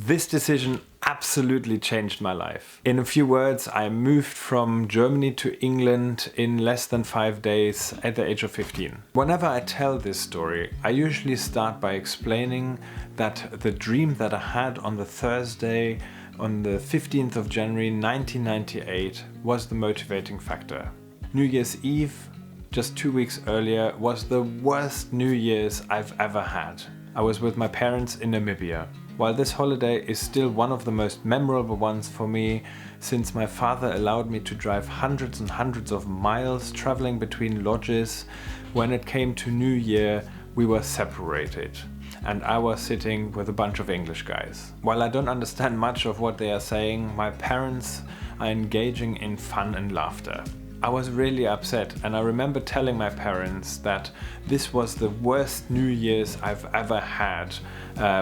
This decision absolutely changed my life. In a few words, I moved from Germany to England in less than 5 days at the age of 15. Whenever I tell this story, I usually start by explaining that the dream that I had on the Thursday, on the 15th of January 1998, was the motivating factor. New Year's Eve, just 2 weeks earlier, was the worst New Year's I've ever had. I was with my parents in Namibia. While this holiday is still one of the most memorable ones for me, since my father allowed me to drive hundreds and hundreds of miles traveling between lodges, when it came to New Year, we were separated. And I was sitting with a bunch of English guys. While I don't understand much of what they are saying, my parents are engaging in fun and laughter. I was really upset, and I remember telling my parents that this was the worst New Year's I've ever had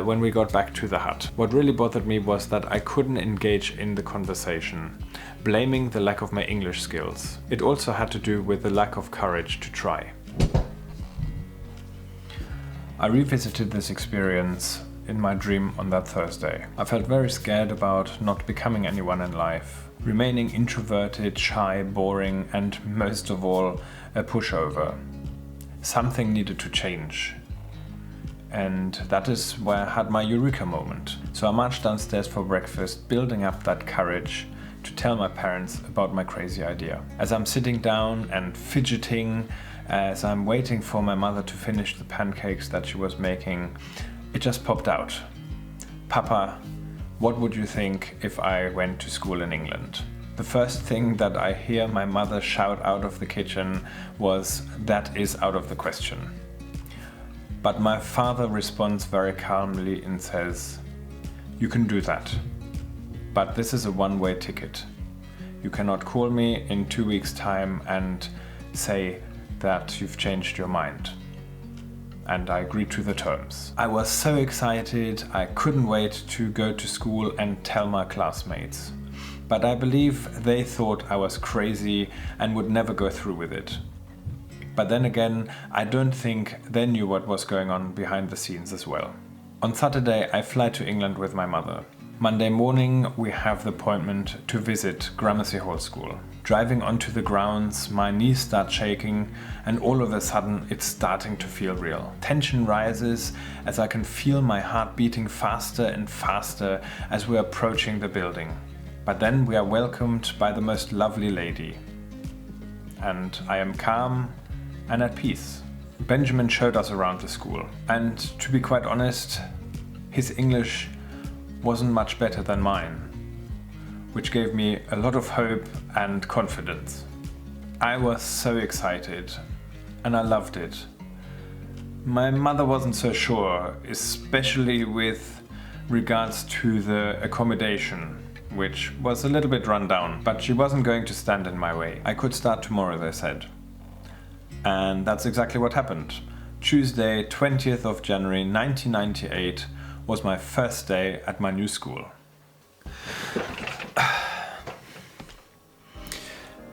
when we got back to the hut. What really bothered me was that I couldn't engage in the conversation, blaming the lack of my English skills. It also had to do with the lack of courage to try. I revisited this experience in my dream on that Thursday. I felt very scared about not becoming anyone in life, remaining introverted, shy, boring, and most of all, a pushover. Something needed to change. And that is where I had my eureka moment. So I marched downstairs for breakfast, building up that courage to tell my parents about my crazy idea. As I'm sitting down and fidgeting, as I'm waiting for my mother to finish the pancakes that she was making, it just popped out. Papa, what would you think if I went to school in England? The first thing that I hear my mother shout out of the kitchen was, "That is out of the question." But my father responds very calmly and says, "You can do that. But this is a one-way ticket. You cannot call me in 2 weeks' time and say that you've changed your mind." And I agreed to the terms. I was so excited, I couldn't wait to go to school and tell my classmates. But I believe they thought I was crazy and would never go through with it. But then again, I don't think they knew what was going on behind the scenes as well. On Saturday, I fly to England with my mother. Monday morning, we have the appointment to visit Gramercy Hall School. Driving onto the grounds, my knees start shaking, and all of a sudden it's starting to feel real. Tension rises as I can feel my heart beating faster and faster as we're approaching the building. But then we are welcomed by the most lovely lady. And I am calm and at peace. Benjamin showed us around the school. And to be quite honest, his English wasn't much better than mine, which gave me a lot of hope and confidence. I was so excited and I loved it. My mother wasn't so sure, especially with regards to the accommodation, which was a little bit run down, but she wasn't going to stand in my way. I could start tomorrow, they said. And that's exactly what happened. Tuesday, 20th of January 1998 was my first day at my new school.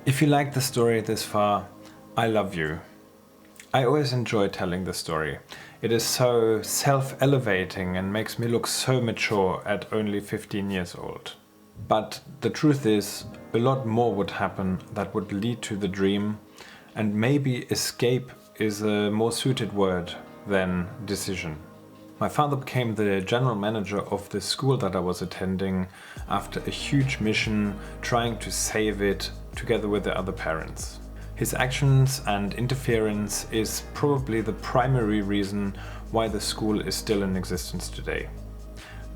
If you like the story this far, I love you. I always enjoy telling the story. It is so self-elevating and makes me look so mature at only 15 years old. But the truth is, a lot more would happen that would lead to the dream, and maybe escape is a more suited word than decision. My father became the general manager of the school that I was attending after a huge mission trying to save it together with the other parents. His actions and interference is probably the primary reason why the school is still in existence today.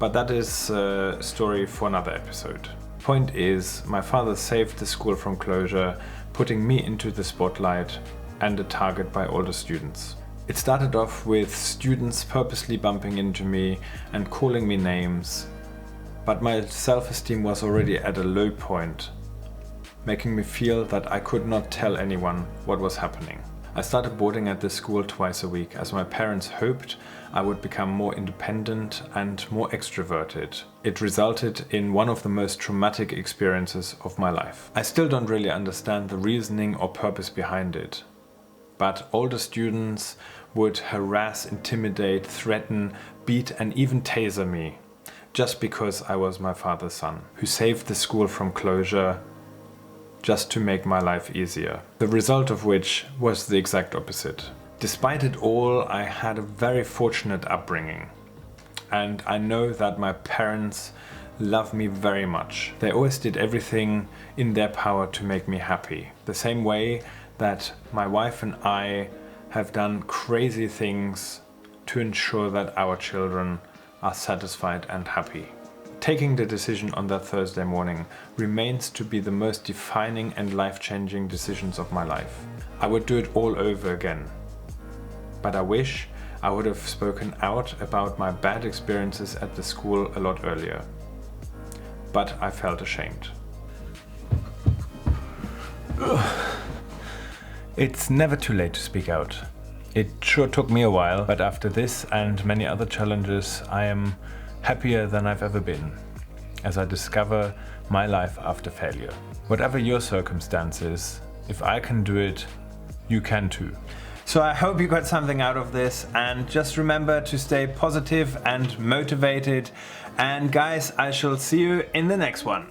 But that is a story for another episode. Point is, my father saved the school from closure, putting me into the spotlight and a target by all the students. It started off with students purposely bumping into me and calling me names, but my self-esteem was already at a low point, making me feel that I could not tell anyone what was happening. I started boarding at this school twice a week as my parents hoped I would become more independent and more extroverted. It resulted in one of the most traumatic experiences of my life. I still don't really understand the reasoning or purpose behind it. But older students would harass, intimidate, threaten, beat and even taser me. just because I was my father's son, who saved the school from closure just to make my life easier. The result of which was the exact opposite. Despite it all, I had a very fortunate upbringing. And I know that my parents love me very much. They always did everything in their power to make me happy. The same way that my wife and I have done crazy things to ensure that our children are satisfied and happy. Taking the decision on that Thursday morning remains to be the most defining and life-changing decisions of my life. I would do it all over again. But I wish I would have spoken out about my bad experiences at the school a lot earlier. But I felt ashamed. It's never too late to speak out. It sure took me a while, but after this and many other challenges, I am happier than I've ever been, as I discover my life after failure. Whatever your circumstances, if I can do it, you can too. So I hope you got something out of this, and just remember to stay positive and motivated. And guys, I shall see you in the next one.